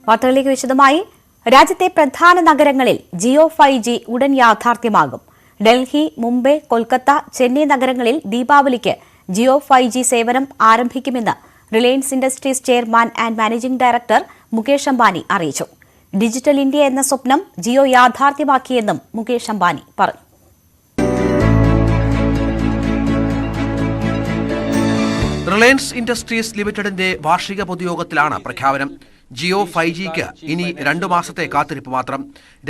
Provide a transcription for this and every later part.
വാർത്തകളിലേക്ക് വിശദമായി. രാജ്യത്തെ പ്രധാന നഗരങ്ങളിൽ ജിയോ 5G ഉടൻ യാഥാർത്ഥ്യമാകും. ഡൽഹി, മുംബൈ, കൊൽക്കത്ത, ചെന്നൈ നഗരങ്ങളിൽ ദീപാവലിക്ക് ജിയോ 5G സേവനം ആരംഭിക്കുമെന്ന് Reliance Industries chairman and managing director Mukesh Ambani അറിയിച്ചു. ഡിജിറ്റൽ ഇന്ത്യ എന്ന സ്വപ്നം ജിയോ യാഥാർത്ഥ്യമാക്കിയെന്നും മുകേഷ് അംബാനി പറഞ്ഞു. റിലയൻസ് ഇൻഡസ്ട്രീസ് ലിമിറ്റഡിന്റെ വാർഷിക പൊതുയോഗത്തിലാണ് പ്രഖ്യാപനം. ജിയോ 5Gക്ക് ഇനി 2 മാസത്തെ കാത്തിരിപ്പ് മാത്രം.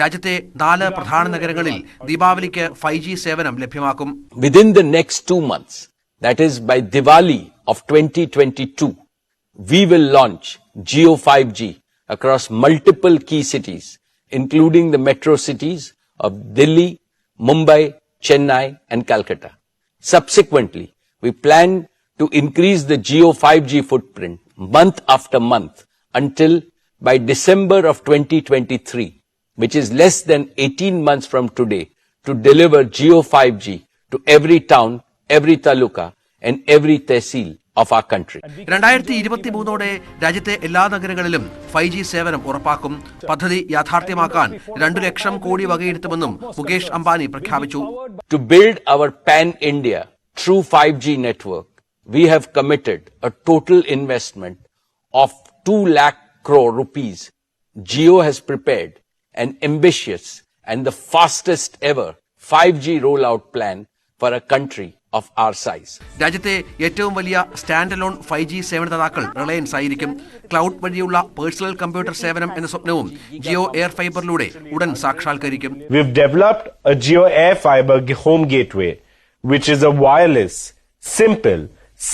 രാജ്യത്തെ 4 പ്രധാന നഗരങ്ങളിൽ ദീപാവലിക്ക് 5G സേവനം ലഭ്യമാക്കും. Within the next 2 months, that is by Diwali of 2022, we will launch Jio 5G across multiple key cities, including the metro cities of Delhi, Mumbai, Chennai and Calcutta. Subsequently, we plan to increase the Jio 5G footprint month after month until by December of 2023, which is less than 18 months from today, to deliver Jio 5G to every town, every taluka and every tehsil of our country. 2023ഓടെ രാജ്യത്തെ എല്ലാ നഗരങ്ങളിലും 5G സേവനം ഉറപ്പാക്കും. പദ്ധതി യാഥാർത്ഥ്യമാക്കാൻ 2 ലക്ഷം കോടി വകയിരുത്തുമെന്നും മുകേഷ് അംബാനി പ്രഖ്യാപിച്ചു. To build our pan-India true 5G network, we have committed a total investment of 2 lakh crore rupees. Jio has prepared an ambitious and the fastest ever 5G rollout plan for a country of our size. രാജ്യത്തെ ഏറ്റവും വലിയ stand alone 5G സേവനദാതാക്കൾ Reliance ആയിരിക്കും. Cloud വഴിയുള്ള personal computer സേവനം എന്ന സ്വപ്നവും Jio air ഫൈബറിലൂടെ ഉടൻ സാക്ഷാത്കരിക്കും. We've developed a Jio Air Fiber home gateway, which is a wireless, simple,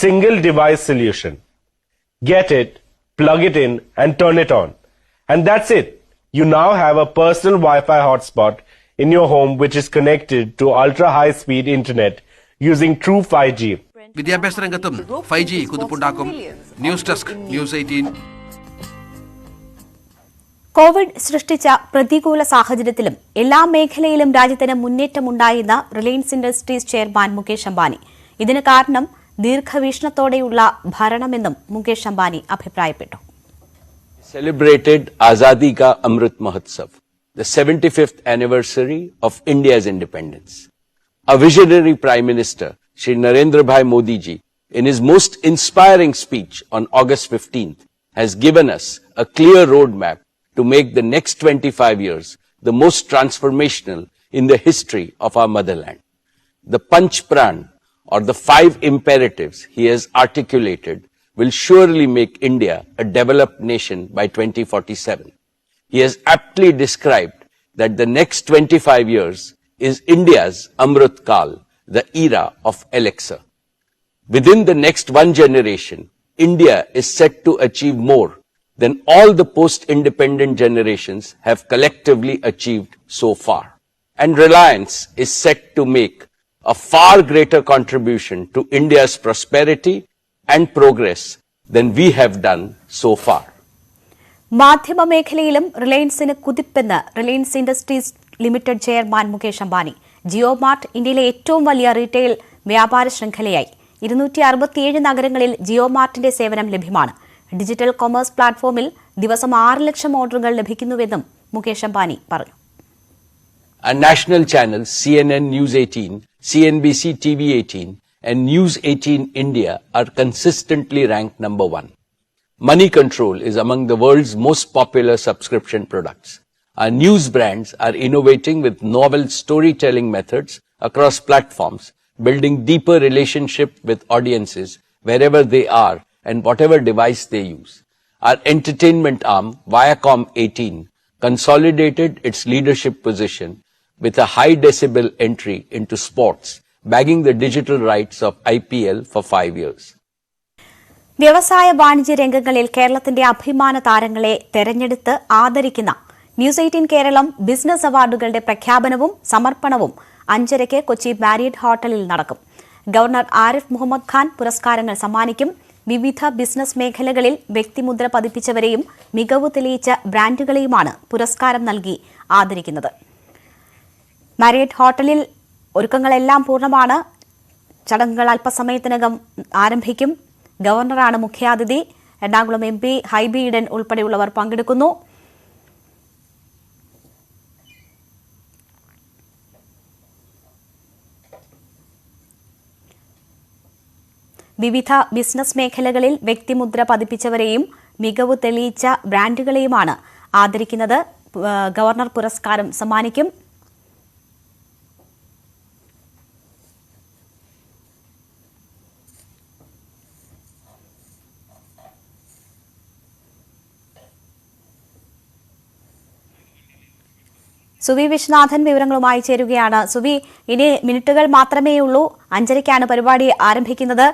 single device solution. Get it, plug it in and turn it on. And that's it. You now have a personal Wi-Fi hotspot in your home which is connected to ultra high speed internet using true 5G. വിദ്യാഭ്യാസ രംഗത്തും 5G കുതിപ്പുണ്ടാക്കും. News desk, News 18. Covid സൃഷ്ടിച്ച പ്രതികൂല സാഹചര്യത്തിലും എല്ലാ മേഖലയിലും രാജ്യത്തിന് മുന്നേറ്റമുണ്ടായെന്ന് റിലയൻസ് ഇൻഡസ്ട്രീസ് ചെയർമാൻ മുകേഷ് അംബാനി. ഇതിന് കാരണം ദീർഘവീക്ഷണത്തോടെയുള്ള ഭരണമെന്നും മുകേഷ് അംബാനി അഭിപ്രായപ്പെട്ടു. Celebrated Azadi Ka Amrit Mahotsav, the 75th anniversary of India's independence. A visionary Prime Minister, Shri Narendra Bhai Modi ji, in his most inspiring speech on August 15th, has given us a clear roadmap to make the next 25 years the most transformational in the history of our motherland. The Panch Pran, or the 5 imperatives he has articulated, will surely make India a developed nation by 2047. He has aptly described that the next 25 years is India's Amrit Kal, the era of elixir. Within the next 1 generation, India is set to achieve more than all the post-independent generations have collectively achieved so far. And Reliance is set to make a far greater contribution to India's prosperity and progress than we have done so far. മാധ്യമ മേഖലയിലും റിലയൻസിന് കുതിപ്പെന്ന് Reliance Industries Limited chairman Mukesh Ambani. Jio Mart ഇന്ത്യയിലെ ഏറ്റവും വലിയ retail വ്യാപാര ശൃംഖലയായി. 267 നഗരങ്ങളിൽ ജിയോ മാർട്ടിന്റെ സേവനം ലഭ്യമാണ്. ഡിജിറ്റൽ കൊമേഴ്സ് പ്ലാറ്റ്ഫോമിൽ ദിവസം 6 ലക്ഷം ഓർഡറുകൾ ലഭിക്കുന്നുവെന്നും മുകേഷ് അംബാനി പറഞ്ഞു. Our national channels CNN News 18, CNBC TV 18 and News 18 India are consistently ranked number 1. Money Control is among the world's most popular subscription products. Our news brands are innovating with novel storytelling methods across platforms, building deeper relationship with audiences wherever they are and whatever device they use. Our entertainment arm, Viacom 18, consolidated its leadership position with a high decibel entry into sports, bagging the digital rights of IPL for 5 years. വ്യവസായ വാണിജ്യ രംഗങ്ങളിൽ കേരളത്തിന്റെ അഭിമാന താരങ്ങളെ തെരഞ്ഞെടുത്ത് ആദരിക്കുന്ന news 18 Keralam business അവാർഡുകളുടെ പ്രഖ്യാപനവും സമർപ്പണവും 5:30 കൊച്ചി മാരിയറ്റ് ഹോട്ടലിൽ നടക്കും. ഗവർണർ ആരിഫ് മുഹമ്മദ് ഖാൻ പുരസ്കാരങ്ങൾ സമ്മാനിക്കും. വിവിധ ബിസിനസ് മേഖലകളിൽ വ്യക്തിമുദ്ര പതിപ്പിച്ചവരെയും മികവ് തെളിയിച്ച ബ്രാൻഡുകളെയുമാണ് പുരസ്കാരം നൽകി ആദരിക്കുന്നത്. മാരിയറ്റ് ഹോട്ടലിൽ ഒരുക്കങ്ങളെല്ലാം പൂർണ്ണമാണ്. ചടങ്ങുകൾ അല്പസമയത്തിനകം ആരംഭിക്കും. ഗവർണറാണ് മുഖ്യാതിഥി. എറണാകുളം MP ഹൈബി ഈഡൻ ഉൾപ്പെടെയുള്ളവർ പങ്കെടുക്കുന്നു. വിവിധ ബിസിനസ് മേഖലകളിൽ വ്യക്തിമുദ്ര പതിപ്പിച്ചവരെയും മികവ് തെളിയിച്ച ബ്രാൻഡുകളെയുമാണ് ആദരിക്കുന്നത്. ഗവർണർ പുരസ്കാരം സമ്മാനിക്കും. സുവി വിശ്വനാഥൻ വിവരങ്ങളുമായി ചേരുകയാണ്. സുവി, ഇനി മിനിറ്റുകൾ മാത്രമേ ഉള്ളൂ. 5:30-ക്കാണ് പരിപാടി ആരംഭിക്കുന്നത്.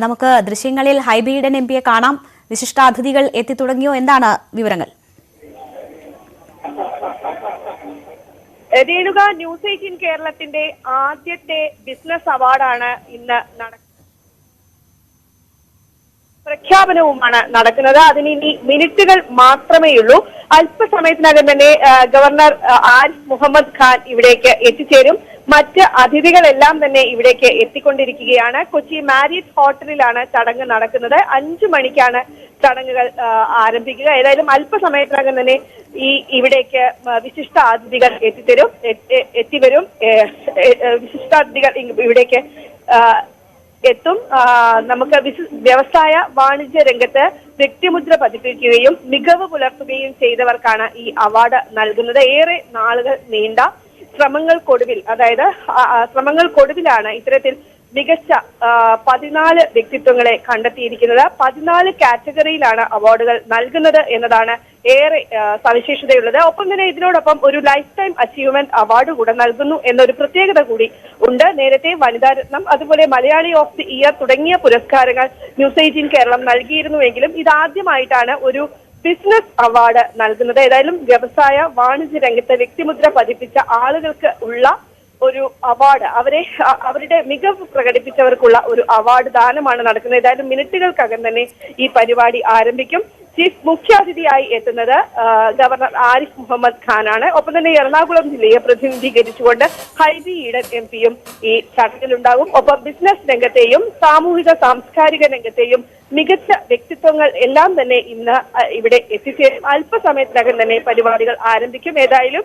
നമുക്ക് ദൃശ്യങ്ങളിൽ ഹൈബി ഈഡൻ MPയെ കാണാം. വിശിഷ്ടാതിഥികൾ എത്തിത്തുടങ്ങിയോ? എന്താണ് വിവരങ്ങൾ? രേണുക, ന്യൂസ് 18 കേരളത്തിന്റെ ആദ്യത്തെ ബിസിനസ് അവാർഡാണ് ഇന്ന് പ്രഖ്യാപനവുമാണ് നടക്കുന്നത്. അതിന് ഇനി മിനിറ്റുകൾ മാത്രമേയുള്ളൂ. അല്പസമയത്തിനകം തന്നെ ഗവർണർ ആരിഫ് മുഹമ്മദ് ഖാൻ ഇവിടേക്ക് എത്തിച്ചേരും. മറ്റ് അതിഥികളെല്ലാം തന്നെ ഇവിടേക്ക് എത്തിക്കൊണ്ടിരിക്കുകയാണ്. കൊച്ചി മാരിയറ്റ് ഹോട്ടലിലാണ് ചടങ്ങ് നടക്കുന്നത്. 5 മണിക്കാണ് ചടങ്ങുകൾ ആരംഭിക്കുക. ഏതായാലും അല്പസമയത്തിനകം തന്നെ ഇവിടേക്ക് വിശിഷ്ട അതിഥികൾ എത്തിവരും. വിശിഷ്ടാതിഥികൾ ഇവിടേക്ക് എത്തും. നമുക്ക് വ്യവസായ വാണിജ്യ രംഗത്ത് വ്യക്തിമുദ്ര പതിപ്പിക്കുകയും മികവ് പുലർത്തുകയും ചെയ്തവർക്കാണ് ഈ അവാർഡ് നൽകുന്നത്. ഏറെ നാളുകൾ നീണ്ട ശ്രമങ്ങൾക്കൊടുവിലാണ് ഇത്തരത്തിൽ മികച്ച 14 വ്യക്തിത്വങ്ങളെ കണ്ടെത്തിയിരിക്കുന്നത്. 14 കാറ്റഗറിയിലാണ് അവാർഡുകൾ നൽകുന്നത് എന്നതാണ് ഏറെ സവിശേഷതയുള്ളത്. ഒപ്പം തന്നെ ഇതിനോടൊപ്പം ഒരു ലൈഫ് ടൈം അച്ചീവ്മെന്റ് അവാർഡ് കൂടെ നൽകുന്നു എന്നൊരു പ്രത്യേകത കൂടി ഉണ്ട്. നേരത്തെ വനിതാരത്നം, അതുപോലെ മലയാളി ഓഫ് ദി ഇയർ തുടങ്ങിയ പുരസ്കാരങ്ങൾ ന്യൂസ് 18 കേരളം നൽകിയിരുന്നുവെങ്കിലും ഇതാദ്യമായിട്ടാണ് ഒരു ബിസിനസ് അവാർഡ് നൽകുന്നത്. ഏതായാലും വ്യവസായ വാണിജ്യ രംഗത്ത് വ്യക്തിമുദ്ര പതിപ്പിച്ച ആളുകൾക്ക് ഉള്ള ഒരു അവാർഡ്, അവരുടെ മികവ് പ്രകടിപ്പിച്ചവർക്കുള്ള ഒരു അവാർഡ് ദാനമാണ് നടക്കുന്നത്. ഏതായാലും മിനിറ്റുകൾക്കകം തന്നെ ഈ പരിപാടി ആരംഭിക്കും. ചീഫ് മുഖ്യാതിഥിയായി എത്തുന്നത് ഗവർണർ ആരിഫ് മുഹമ്മദ് ഖാനാണ്. ഒപ്പം തന്നെ എറണാകുളം ജില്ലയെ പ്രതിനിധീകരിച്ചുകൊണ്ട് ഹൈബി ഈഡൻ MPയും ഈ ചടങ്ങിലുണ്ടാകും. ഒപ്പം ബിസിനസ് രംഗത്തെയും സാമൂഹിക സാംസ്കാരിക രംഗത്തെയും മികച്ച വ്യക്തിത്വങ്ങൾ എല്ലാം തന്നെ ഇന്ന് ഇവിടെ എത്തിച്ചേരും. അല്പസമയത്തിനകം തന്നെ പരിപാടികൾ ആരംഭിക്കും. ഏതായാലും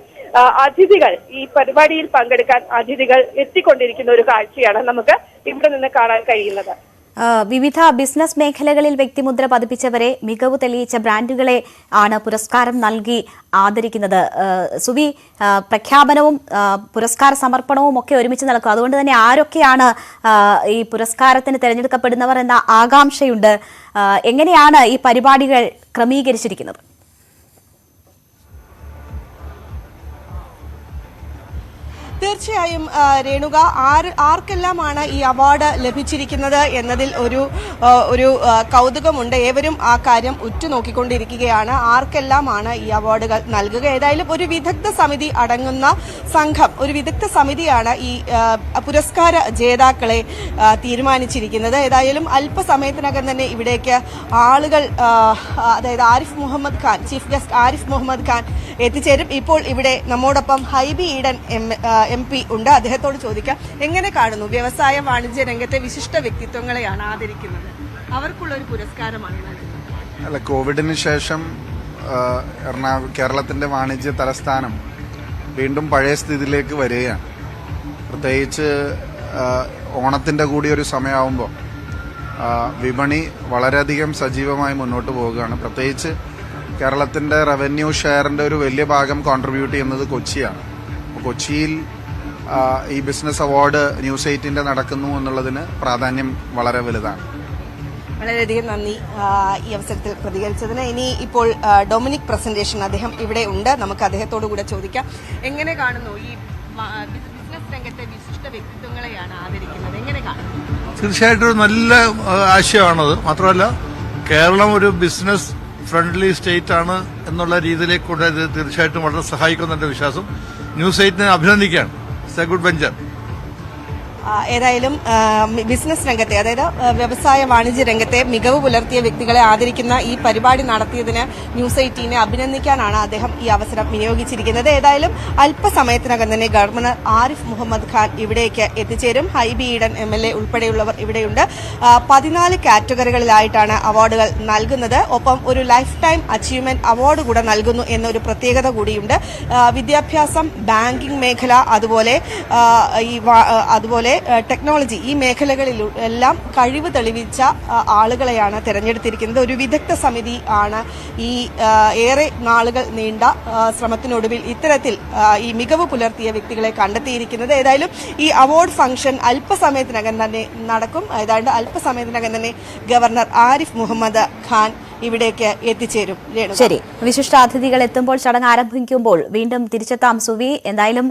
അതിഥികൾ ഈ പരിപാടിയിൽ പങ്കെടുക്കാൻ അതിഥികൾ എത്തിക്കൊണ്ടിരിക്കുന്ന ഒരു കാഴ്ചയാണ് നമുക്ക് ഇവിടെ നിന്ന് കാണാൻ കഴിയുന്നത്. വിവിധ ബിസിനസ് മേഖലകളിൽ വ്യക്തിമുദ്ര പതിപ്പിച്ചവരെ, മികവ് തെളിയിച്ച ബ്രാൻഡുകളെ ആണ് പുരസ്കാരം നൽകി ആദരിക്കുന്നത്. സുവി, പ്രഖ്യാപനവും പുരസ്കാര സമർപ്പണവും ഒക്കെ ഒരുമിച്ച് നടക്കും. അതുകൊണ്ട് തന്നെ ആരൊക്കെയാണ് ഈ പുരസ്കാരത്തിന് തിരഞ്ഞെടുക്കപ്പെടുന്നവർ എന്ന ആകാംക്ഷയുണ്ട്. എങ്ങനെയാണ് ഈ പരിപാടികൾ ക്രമീകരിച്ചിരിക്കുന്നത്? തീർച്ചയായും രേണുക, ആർക്കെല്ലാമാണ് ഈ അവാർഡ് ലഭിച്ചിരിക്കുന്നത് എന്നതിൽ ഒരു കൗതുകമുണ്ട്. ഏവരും ആ കാര്യം ഉറ്റുനോക്കിക്കൊണ്ടിരിക്കുകയാണ്. ആർക്കെല്ലാമാണ് ഈ അവാർഡുകൾ നൽകുക? ഏതായാലും ഒരു വിദഗ്ധ സമിതി അടങ്ങുന്ന സംഘം, ഒരു വിദഗ്ധ സമിതിയാണ് ഈ പുരസ്കാര ജേതാക്കളെ തീരുമാനിച്ചിരിക്കുന്നത്. ഏതായാലും അല്പസമയത്തിനകം തന്നെ ഇവിടേക്ക് ആളുകൾ, അതായത് ആരിഫ് മുഹമ്മദ് ഖാൻ, ചീഫ് ഗസ്റ്റ് ആരിഫ് മുഹമ്മദ് ഖാൻ എത്തിച്ചേരും. ഇപ്പോൾ ഇവിടെ നമ്മോടൊപ്പം ഹൈബി ഈഡൻ MP ഉണ്ട്. അദ്ദേഹത്തോട് ചോദിക്കാം, എങ്ങനെ കാണുന്നു? വ്യവസായ വാണിജ്യ രംഗത്തെ വിശിഷ്ട വ്യക്തിത്വങ്ങളെയാണ് ആദരിക്കുന്നത്. അവർക്കുള്ള ഒരു പുരസ്കാരമാണ് നൽകുന്നത്. അല്ല, കോവിഡിന് ശേഷം കേരളത്തിന്റെ വാണിജ്യ തലസ്ഥാനം വീണ്ടും പഴയ സ്ഥിതിയിലേക്ക് വരികയാണ്. പ്രത്യേകിച്ച് ഓണത്തിന്റെ കൂടി ഒരു സമയമാകുമ്പോൾ വിപണി വളരെയധികം സജീവമായി മുന്നോട്ട് പോവുകയാണ്. പ്രത്യേകിച്ച് കേരളത്തിന്റെ റവന്യൂ ഷെയറിന്റെ ഒരു വലിയ ഭാഗം കോൺട്രിബ്യൂട്ട് ചെയ്യുന്നത് കൊച്ചിയാണ്. കൊച്ചിയിൽ ഈ ബിസിനസ് അവാർഡ് ന്യൂസ് 18 നടക്കുന്നു എന്നുള്ളതിന് പ്രാധാന്യം വളരെ വലുതാണ്. വളരെയധികം നന്ദി ഈ അവസരത്തിൽ പ്രതികരിച്ചതിന്. ഇനി ഇപ്പോൾ ഡൊമിനിക് പ്രസന്റേഷൻ, അദ്ദേഹം ഇവിടെ ഉണ്ട്. നമുക്ക് അദ്ദേഹത്തോടു കൂടെ ചോദിക്കാം, എങ്ങനെ കാണുന്നു ഈ ബിസിനസ് രംഗത്തെ വിശിഷ്ട വ്യക്തിത്വങ്ങളെയാണ് ആദരിക്കുന്നത്? എങ്ങനെ കാണുന്നു? തീർച്ചയായിട്ടും ഒരു നല്ല ആശയമാണത്. മാത്രമല്ല കേരളം ഒരു ബിസിനസ് ഫ്രണ്ട്ലി സ്റ്റേറ്റ് ആണ് എന്നുള്ള രീതിയിലേക്ക് കൊണ്ടുപോയത് തീർച്ചയായിട്ടും വളരെ സഹായിക്കുമെന്ന് എന്റെ വിശ്വാസം. ന്യൂസ് 18 അഭിനന്ദിക്കുകയാണ്. It's a good venture. ഏതായാലും ബിസിനസ് രംഗത്തെ, അതായത് വ്യവസായ വാണിജ്യ രംഗത്തെ മികവ് പുലർത്തിയ വ്യക്തികളെ ആദരിക്കുന്ന ഈ പരിപാടി നടത്തിയതിന് ന്യൂസ് 18 അഭിനന്ദിക്കാനാണ് അദ്ദേഹം ഈ അവസരം വിനിയോഗിച്ചിരിക്കുന്നത്. ഏതായാലും അല്പസമയത്തിനകം തന്നെ ഗവർണർ ആരിഫ് മുഹമ്മദ് ഖാൻ ഇവിടേക്ക് എത്തിച്ചേരും. ഹൈബി ഈഡൻ MLA ഉൾപ്പെടെയുള്ളവർ ഇവിടെയുണ്ട്. 14 കാറ്റഗറികളിലായിട്ടാണ് അവാർഡുകൾ നൽകുന്നത്. ഒപ്പം ഒരു ലൈഫ് ടൈം അച്ചീവ്മെന്റ് അവാർഡ് കൂടെ നൽകുന്നു എന്നൊരു പ്രത്യേകത കൂടിയുണ്ട്. വിദ്യാഭ്യാസം, ബാങ്കിംഗ് മേഖല, അതുപോലെ ടെക്നോളജി, ഈ മേഖലകളിൽ എല്ലാം കഴിവ് തെളിയിച്ച ആളുകളെയാണ് തെരഞ്ഞെടുത്തിരിക്കുന്നത്. ഒരു വിദഗ്ധ സമിതി ആണ് ഈ ഏറെ നാളുകൾ നീണ്ട ശ്രമത്തിനൊടുവിൽ ഇത്തരത്തിൽ ഈ മികവ് പുലർത്തിയ വ്യക്തികളെ കണ്ടെത്തിയിരിക്കുന്നത്. ഏതായാലും ഈ അവാർഡ് ഫംഗ്ഷൻ അല്പസമയത്തിനകം തന്നെ നടക്കും. ഏതാണ്ട് അല്പസമയത്തിനകം തന്നെ ഗവർണർ ആരിഫ് മുഹമ്മദ് ഖാൻ ഇവിടേക്ക് എത്തിച്ചേരും. ശരി, വിശിഷ്ടാതിഥികൾ എത്തുമ്പോൾ ചടങ്ങ് ആരംഭിക്കുമ്പോൾ വീണ്ടും തിരിച്ചെത്താം. സുവി, എന്തായാലും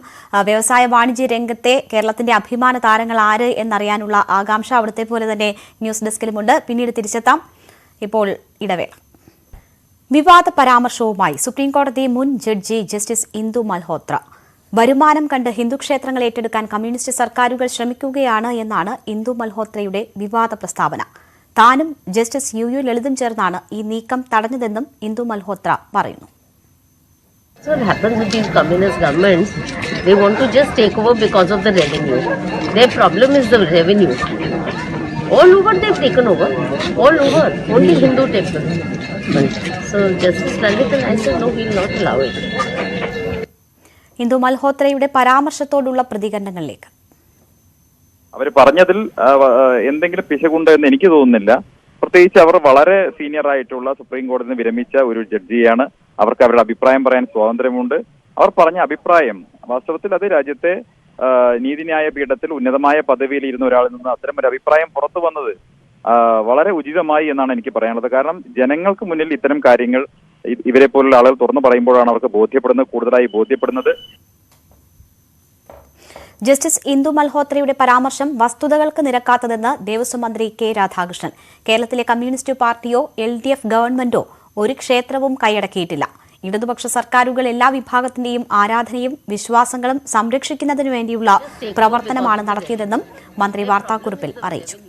വ്യവസായ വാണിജ്യ രംഗത്തെ കേരളത്തിന്റെ അഭിമാന താരങ്ങൾ ആര് എന്നറിയാനുള്ള ആകാംക്ഷ അവിടുത്തെ പോലെ തന്നെ ന്യൂസ് ഡെസ്കിലുമുണ്ട്. പിന്നീട് തിരിച്ചെത്താം. ഇപ്പോൾ ഇടവേള. വിവാദ പരാമർശവുമായി സുപ്രീംകോടതി മുൻ ജഡ്ജി ജസ്റ്റിസ് ഇന്ദു മൽഹോത്ര. വരുമാനം കണ്ട് ഹിന്ദുക്ഷേത്രങ്ങൾ ഏറ്റെടുക്കാൻ കമ്മ്യൂണിസ്റ്റ് സർക്കാരുകൾ ശ്രമിക്കുകയാണ് എന്നാണ് ഇന്ദു മൽഹോത്രയുടെ വിവാദ പ്രസ്താവന. താനും ജസ്റ്റിസ് യു ലളിതും ചേർന്നാണ് ഈ നീക്കം തടഞ്ഞതെന്നും ഇന്ദു മൽഹോത്ര പറയുന്നു. So what happens with these communist governments, they want to just take over because of the revenue. Their problem is the revenue. All over they've taken over. All over. Only Hindu temples. So Justice Lalit and I said, no, we will not allow it. Indu മൽഹോത്രയുടെ പരാമർശത്തോടുള്ള പ്രതികരണങ്ങളിലേക്ക്. അവർ പറഞ്ഞതിൽ എന്തെങ്കിലും പിശകുണ്ട് എന്ന് എനിക്ക് തോന്നുന്നില്ല. പ്രത്യേകിച്ച് അവർ വളരെ senior ആയിട്ടുള്ള supreme കോടതിയിൽ വിരമിച്ച ഒരു ജഡ്ജിയാണ്. അവർക്ക് അവരുടെ അഭിപ്രായം പറയാൻ സ്വാതന്ത്ര്യമുണ്ട്. അവർ പറഞ്ഞ അഭിപ്രായം വാസ്തവത്തിൽ അത് രാജ്യത്തെ നീതിന്യായ പീഠത്തിൽ ഉന്നതമായ പദവിയിൽ ഇരുന്ന ഒരാളിൽ നിന്ന് അത്തരം ഒരു അഭിപ്രായം പുറത്തു വന്നത് വളരെ ഉചിതമായി എന്നാണ് എനിക്ക് പറയാനുള്ളത്. കാരണം ജനങ്ങൾക്ക് മുന്നിൽ ഇത്തരം കാര്യങ്ങൾ ഇവരെ പോലുള്ള ആളുകൾ തുറന്നു പറയുമ്പോഴാണ് അവർക്ക് കൂടുതലായി ബോധ്യപ്പെടുന്നത്. ജസ്റ്റിസ് ഇന്ദു മൽഹോത്രയുടെ പരാമർശം വസ്തുതകൾക്ക് നിരക്കാത്തതെന്ന് ദേവസ്വം മന്ത്രി കെ രാധാകൃഷ്ണൻ. കേരളത്തിലെ കമ്മ്യൂണിസ്റ്റ് പാർട്ടിയോ LDF ഗവൺമെന്റോ ഒരു ക്ഷേത്രവും കൈയടക്കിയിട്ടില്ല. ഇടതുപക്ഷ സർക്കാരുകൾ എല്ലാ വിഭാഗത്തിന്റെയും ആരാധനയും വിശ്വാസങ്ങളും സംരക്ഷിക്കുന്നതിനു വേണ്ടിയുള്ള പ്രവർത്തനമാണ് നടത്തിയതെന്നും മന്ത്രി വാർത്താക്കുറിപ്പിൽ അറിയിച്ചു.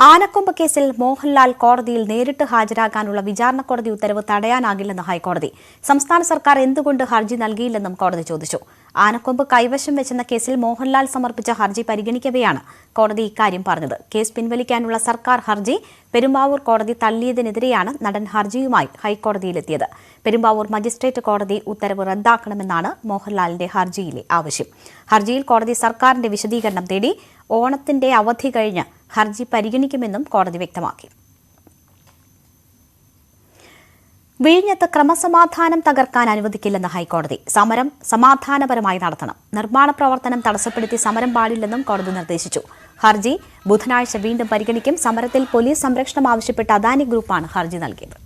ആനക്കൊമ്പ് കേസിൽ മോഹൻലാൽ കോടതിയിൽ നേരിട്ട് ഹാജരാകാനുള്ള വിചാരണ കോടതി ഉത്തരവ് തടയാനാകില്ലെന്ന് ഹൈക്കോടതി. സംസ്ഥാന സർക്കാർ എന്തുകൊണ്ട് ഹർജി നൽകിയില്ലെന്നും കോടതി ചോദിച്ചു. ആനക്കൊമ്പ് കൈവശം വെച്ചെന്ന കേസിൽ മോഹൻലാൽ സമർപ്പിച്ച ഹർജി പരിഗണിക്കവെയാണ് കോടതി ഇക്കാര്യം പറഞ്ഞത്. കേസ് പിൻവലിക്കാനുള്ള സർക്കാർ ഹർജി പെരുമ്പാവൂർ കോടതി തള്ളിയതിനെതിരെയാണ് നടൻ ഹർജിയുമായി ഹൈക്കോടതിയിലെത്തിയത്. പെരുമ്പാവൂർ മജിസ്ട്രേറ്റ് കോടതി ഉത്തരവ് റദ്ദാക്കണമെന്നാണ് മോഹൻലാലിന്റെ ഹർജിയിലെ ആവശ്യം. ഹർജിയിൽ കോടതി സർക്കാരിന്റെ വിശദീകരണം തേടി. ഓണത്തിന്റെ അവധി കഴിഞ്ഞ് ഹർജി പരിഗണിക്കുമെന്നും കോടതി വ്യക്തമാക്കി. വിഴിഞ്ഞത്ത് ക്രമസമാധാനം തകർക്കാൻ അനുവദിക്കില്ലെന്ന് ഹൈക്കോടതി. സമരം സമാധാനപരമായി നടത്തണം. നിർമ്മാണ പ്രവർത്തനം തടസ്സപ്പെടുത്തി സമരം പാടില്ലെന്നും കോടതി നിർദ്ദേശിച്ചു. ഹർജി ബുധനാഴ്ച വീണ്ടും പരിഗണിക്കും. സമരത്തിൽ പോലീസ് സംരക്ഷണം ആവശ്യപ്പെട്ട് അദാനി ഗ്രൂപ്പാണ് ഹർജി നൽകിയത്.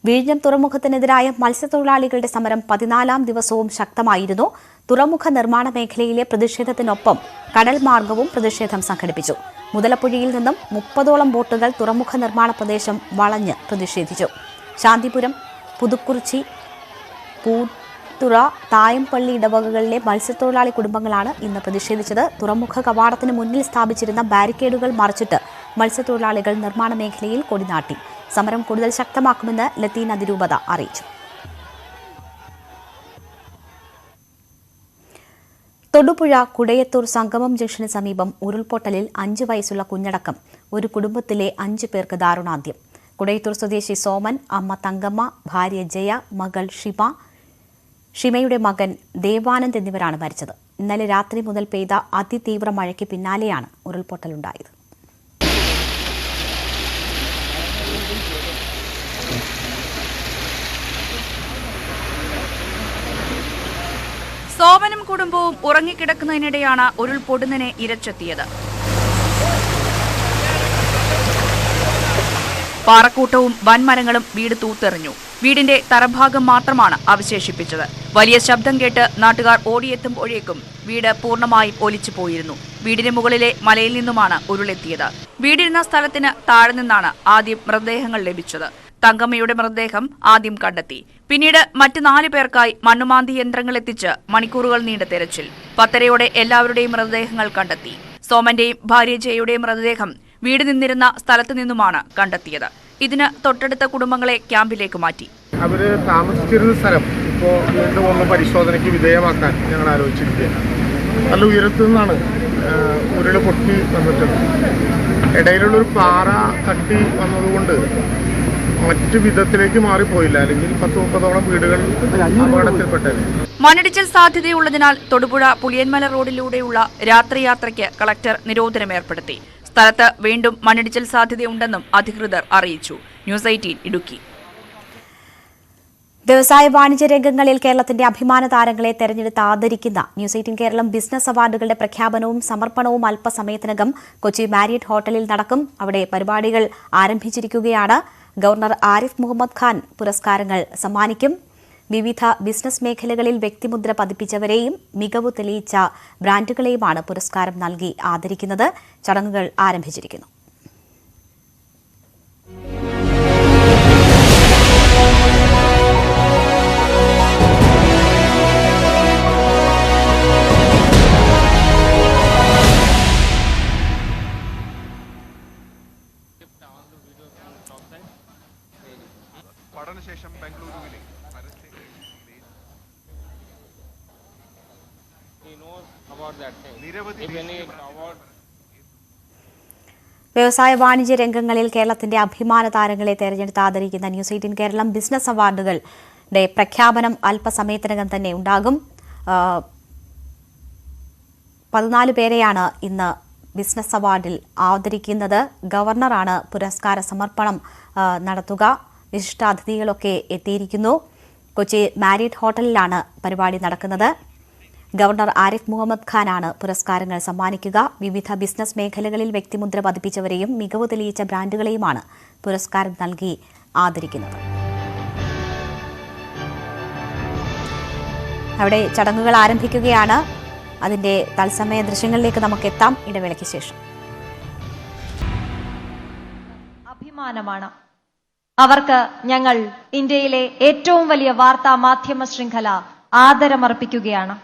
വിഴിഞ്ഞം തുറമുഖത്തിനെതിരായ മത്സ്യത്തൊഴിലാളികളുടെ സമരം 14ാം ദിവസവും ശക്തമായിരുന്നു. തുറമുഖ നിർമ്മാണ മേഖലയിലെ പ്രതിഷേധത്തിനൊപ്പം കടൽ മാർഗവും പ്രതിഷേധം സംഘടിപ്പിച്ചു. മുതലപ്പുഴയിൽ നിന്നും 30ഓളം ബോട്ടുകൾ തുറമുഖ നിർമ്മാണ പ്രദേശം വളഞ്ഞ് പ്രതിഷേധിച്ചു. ശാന്തിപുരം, പുതുക്കുറിച്ചി, പൂത്തുറ, തായംപള്ളി ഇടവകകളിലെ മത്സ്യത്തൊഴിലാളി കുടുംബങ്ങളാണ് ഇന്ന് പ്രതിഷേധിച്ചത്. തുറമുഖ കവാടത്തിന് മുന്നിൽ സ്ഥാപിച്ചിരുന്ന ബാരിക്കേഡുകൾ മറിച്ചിട്ട് മത്സ്യത്തൊഴിലാളികൾ നിർമ്മാണ മേഖലയിൽ കൊടിനാട്ടി. സമരം കൂടുതൽ ശക്തമാക്കുമെന്ന് ലത്തീൻ അതിരൂപത അറിയിച്ചു. തൊടുപുഴ കുടയത്തൂർ സംഗമം ജംഗ്ഷന് സമീപം ഉരുൾപൊട്ടലിൽ 5 വയസ്സുള്ള കുഞ്ഞടക്കം ഒരു കുടുംബത്തിലെ 5 പേർക്ക് ദാരുണാന്ത്യം. കുടയത്തൂർ സ്വദേശി സോമൻ, അമ്മ തങ്കമ്മ, ഭാര്യ ജയ, മകൾ ഷിമയുടെ മകൻ ദേവാനന്ദ് എന്നിവരാണ് മരിച്ചത്. ഇന്നലെ രാത്രി മുതൽ പെയ്ത അതിതീവ്ര മഴയ്ക്ക് പിന്നാലെയാണ് ഉരുൾപൊട്ടലുണ്ടായത്. സോമനും കുടുംബവും ഉറങ്ങിക്കിടക്കുന്നതിനിടെയാണ് ഉരുൾപൊടുന്നതിനെ ഇരച്ചെത്തിയത്. പാറക്കൂട്ടവും വൻമരങ്ങളും വീട് തൂത്തെറിഞ്ഞു. വീടിന്റെ തറഭാഗം മാത്രമാണ് അവശേഷിപ്പിച്ചത്. വലിയ ശബ്ദം കേട്ട് നാട്ടുകാർ ഓടിയെത്തുമ്പോഴേക്കും വീട് പൂർണ്ണമായും ഒലിച്ചു പോയിരുന്നു. വീടിന് മുകളിലെ മലയിൽ നിന്നുമാണ് ഉരുളെത്തിയത്. വീടിരുന്ന സ്ഥലത്തിന് താഴെ നിന്നാണ് ആദ്യം മൃതദേഹങ്ങൾ ലഭിച്ചത്. തങ്കമ്മയുടെ മൃതദേഹം ആദ്യം കണ്ടെത്തി. പിന്നീട് മറ്റ് 4 പേർക്കായി മണ്ണുമാന്തി യന്ത്രങ്ങൾ എത്തിച്ച് മണിക്കൂറുകൾ നീണ്ട തെരച്ചിൽ. 10:30 എല്ലാവരുടെയും മൃതദേഹങ്ങൾ കണ്ടെത്തി. സോമന്റെയും ഭാര്യ ജയയുടെയും മൃതദേഹം വീട് നിന്നിരുന്ന സ്ഥലത്തു നിന്നുമാണ് കണ്ടെത്തിയത്. ഇതിന് തൊട്ടടുത്ത കുടുംബങ്ങളെ ക്യാമ്പിലേക്ക് മാറ്റി. അവര് താമസിച്ചിരുന്ന സ്ഥലം ഇപ്പോൾ വീണ്ടും ഒന്ന് പരിശോധനയ്ക്ക് വിധേയമാക്കാൻ ഞങ്ങൾ ആലോചിച്ചിരിക്കുകയാണ്. നല്ല ഉയരത്തു നിന്നാണ് ഉരുള് പൊട്ടി വന്നിട്ടുണ്ട്. ഇടയിലുള്ളൊരു പാറ തട്ടി വന്നതുകൊണ്ട് മറ്റു വിധത്തിലേക്ക് മാറിപ്പോയില്ല, അല്ലെങ്കിൽ 10-30ഓളം വീടുകൾ അപകടത്തിൽപ്പെട്ടത്. മണ്ണിടിച്ചിൽ സാധ്യതയുള്ളതിനാൽ തൊടുപുഴ പുളിയന്മല റോഡിലൂടെയുള്ള രാത്രിയാത്രയ്ക്ക് കളക്ടർ നിരോധനം ഏർപ്പെടുത്തി. സ്ഥലത്ത് വീണ്ടും മണ്ണിടിച്ചിൽ സാധ്യതയുണ്ടെന്നും അധികൃതർ അറിയിച്ചു. ന്യൂസ് 18 ഇടുക്കി. വ്യവസായ വാണിജ്യ രംഗങ്ങളിൽ കേരളത്തിന്റെ അഭിമാന താരങ്ങളെ തെരഞ്ഞെടുത്ത് ആദരിക്കുന്ന ന്യൂസ് 18 കേരളം ബിസിനസ് അവാർഡുകളുടെ പ്രഖ്യാപനവും സമർപ്പണവും അല്പസമയത്തിനകം കൊച്ചി മാരിയറ്റ് ഹോട്ടലിൽ നടക്കും. അവിടെ പരിപാടികൾ ആരംഭിച്ചിരിക്കുകയാണ്. ഗവർണർ ആരിഫ് മുഹമ്മദ് ഖാൻ പുരസ്കാരങ്ങൾ സമ്മാനിക്കും. വിവിധ ബിസിനസ് മേഖലകളിൽ വ്യക്തിമുദ്ര പതിപ്പിച്ചവരെയും മികവ് തെളിയിച്ച ബ്രാൻഡുകളെയുമാണ് പുരസ്കാരം നൽകി ആദരിക്കുന്നത്. ചടങ്ങുകൾ ആരംഭിച്ചിരിക്കുന്നു. പഠനശേഷം ബംഗളൂരുവിലെ വ്യവസായ വാണിജ്യ രംഗങ്ങളിൽ കേരളത്തിന്റെ അഭിമാന താരങ്ങളെ തെരഞ്ഞെടുത്ത് ആദരിക്കുന്ന ന്യൂസ് 18 കേരളം ബിസിനസ് അവാർഡുകളുടെ പ്രഖ്യാപനം അല്പസമയത്തിനകം തന്നെ ഉണ്ടാകും. 14 പേരെയാണ് ഇന്ന് ബിസിനസ് അവാർഡിൽ ആദരിക്കുന്നത്. ഗവർണറാണ് പുരസ്കാര സമർപ്പണം നടത്തുക. വിശിഷ്ടാതിഥികളൊക്കെ എത്തിയിരിക്കുന്നു. കൊച്ചി മാരിയറ്റ് ഹോട്ടലിലാണ് പരിപാടി നടക്കുന്നത്. ഗവർണർ ആരിഫ് മുഹമ്മദ് ഖാനാണ് പുരസ്കാരങ്ങൾ സമ്മാനിക്കുക. വിവിധ ബിസിനസ് മേഖലകളിൽ വ്യക്തിമുദ്ര പതിപ്പിച്ചവരെയും മികവ് തെളിയിച്ച ബ്രാൻഡുകളെയുമാണ് പുരസ്കാരം നൽകി ആദരിക്കുന്നത്. അവിടെ ചടങ്ങുകൾ ആരംഭിക്കുകയാണ്. അതിന്റെ തത്സമയ ദൃശ്യങ്ങളിലേക്ക് നമുക്ക് എത്താം ഇടവേളയ്ക്ക് ശേഷം. അഭിമാനമാണ് അവർക്ക് ഞങ്ങൾ ഇന്ത്യയിലെ ഏറ്റവും വലിയ വാർത്താ മാധ്യമ ശൃംഖല ആദരമർപ്പിക്കുകയാണ്.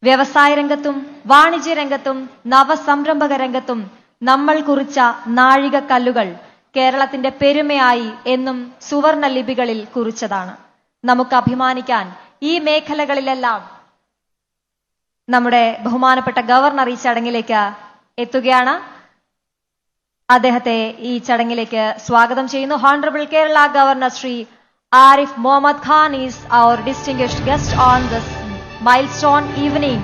വ്യവസായ രംഗത്തും വാണിജ്യ രംഗത്തും നവസംരംഭക രംഗത്തും നമ്മൾ കുറിച്ച നാഴികക്കല്ലുകൾ കേരളത്തിന്റെ പെരുമയായി എന്നും സുവർണ ലിപികളിൽ കുറിച്ചതാണ്. നമുക്ക് അഭിമാനിക്കാൻ ഈ മേഖലകളിലെല്ലാം നമ്മുടെ ബഹുമാനപ്പെട്ട ഗവർണർ ഈ ചടങ്ങിലേക്ക് എത്തുകയാണ്. അദ്ദേഹത്തെ ഈ ചടങ്ങിലേക്ക് സ്വാഗതം ചെയ്യുന്നു. Honourable Kerala governor Shri Arif Muhammad Khan is our distinguished guest on this milestone evening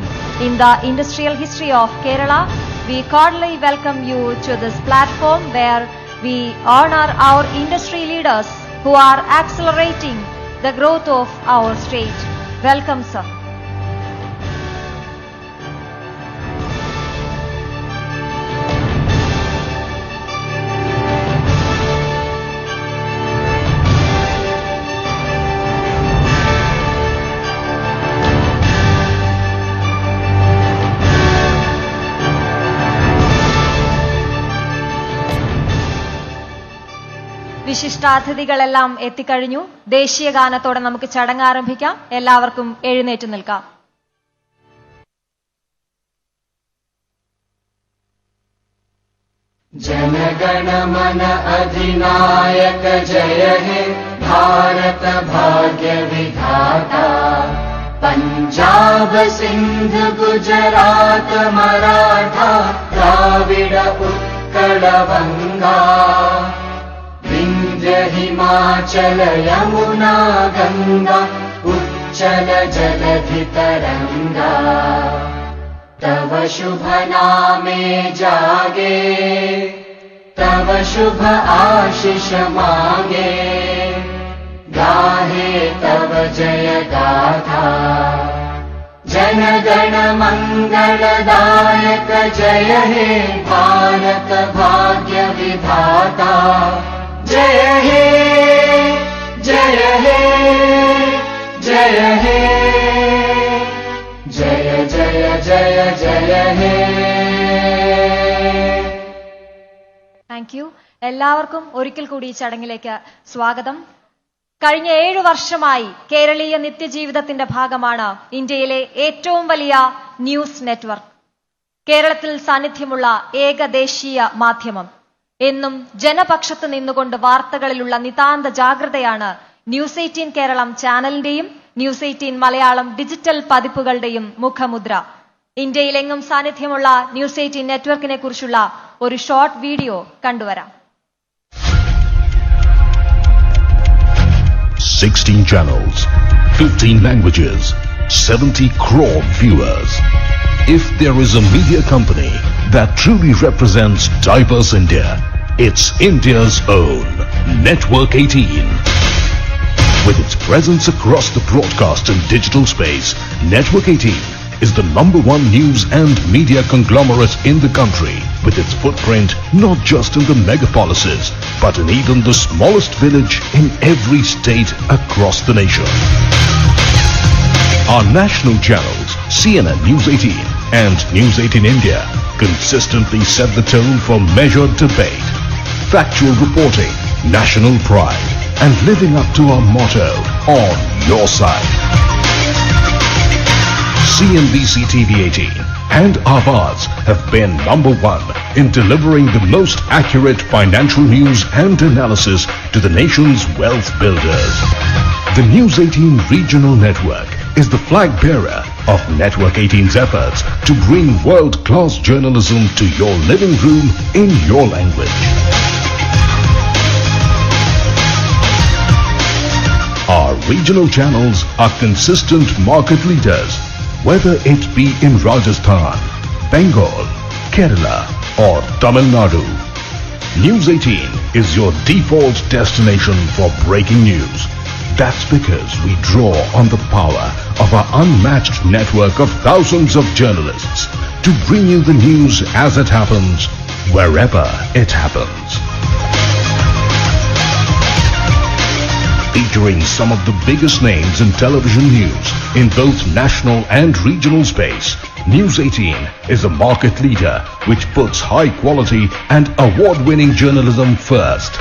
in the industrial history of Kerala. We cordially welcome you to this platform where we honor our industry leaders who are accelerating the growth of our state. Welcome, sir. വിശിഷ്ടാതിഥികളെല്ലാം എത്തിക്കഴിഞ്ഞു. ദേശീയ ഗാനത്തോടെ നമുക്ക് ചടങ്ങ് ആരംഭിക്കാം. എല്ലാവർക്കും എഴുന്നേറ്റ് നിൽക്കാം. जनगणमन अधिनायक जय हे भारत भाग्य विधाता पंजाब सिंध गुजरात मराठा द्राविड उत्कल गंगा विंध्य हिमाचल यमुना गंगा उच्चल जलधि तरंगा तव शुभ नामे जागे तव शुभ आशीष मांगे गाहे तव जय गाथा जन गण मंगलदायक जय हे भारत भाग्य विधाता जय हे जय हे जय हे जय जय जय जय हे. Thank you. എല്ലാവർക്കും ഒരിക്കൽ കൂടി ഈ ചടങ്ങിലേക്ക് സ്വാഗതം. കഴിഞ്ഞ 7 വർഷമായി കേരളീയ നിത്യജീവിതത്തിന്റെ ഭാഗമാണ് ഇന്ത്യയിലെ ഏറ്റവും വലിയ ന്യൂസ് നെറ്റ്വർക്ക്. കേരളത്തിൽ സാന്നിധ്യമുള്ള ഏകദേശീയ മാധ്യമം. എന്നും ജനപക്ഷത്ത് നിന്നുകൊണ്ട് വാർത്തകളിലുള്ള നിതാന്ത ജാഗ്രതയാണ് ന്യൂസ് 18 കേരളം ചാനലിന്റെയും ന്യൂസ് 18 മലയാളം ഡിജിറ്റൽ പതിപ്പുകളുടെയും മുഖമുദ്ര. ഇന്ത്യയിലെങ്ങും സാന്നിധ്യമുള്ള ന്യൂസ് 18 നെറ്റ്വർക്കിനെ കുറിച്ചുള്ള ഒരു ഷോർട്ട് വീഡിയോ കണ്ടുവരാം. 16 channels, 15 languages, 70 crore viewers. If there is a media company that truly represents diverse India, it's India's own Network 18. With its presence across the broadcast and digital space, Network 18 is the #1 news and media conglomerate in the country, with its footprint not just in the megapolises, but in even the smallest village in every state across the nation. Our national channels, CNN News 18 and News 18 India, consistently set the tone for measured debate, factual reporting, national pride, and living up to our motto, on your side. CNBC TV 18 and Awaaz have been #1 in delivering the most accurate financial news and analysis to the nation's wealth builders. The News 18 Regional Network is the flag bearer of Network 18's efforts to bring world-class journalism to your living room in your language. Our regional channels are consistent market leaders, whether it be in Rajasthan, Bengal, Kerala or Tamil Nadu. News 18 is your default destination for breaking news. That's because we draw on the power of our unmatched network of thousands of journalists to bring you the news as it happens, wherever it happens. Featuring some of the biggest names in television news in both national and regional space, News 18 is a market leader which puts high quality and award-winning journalism first.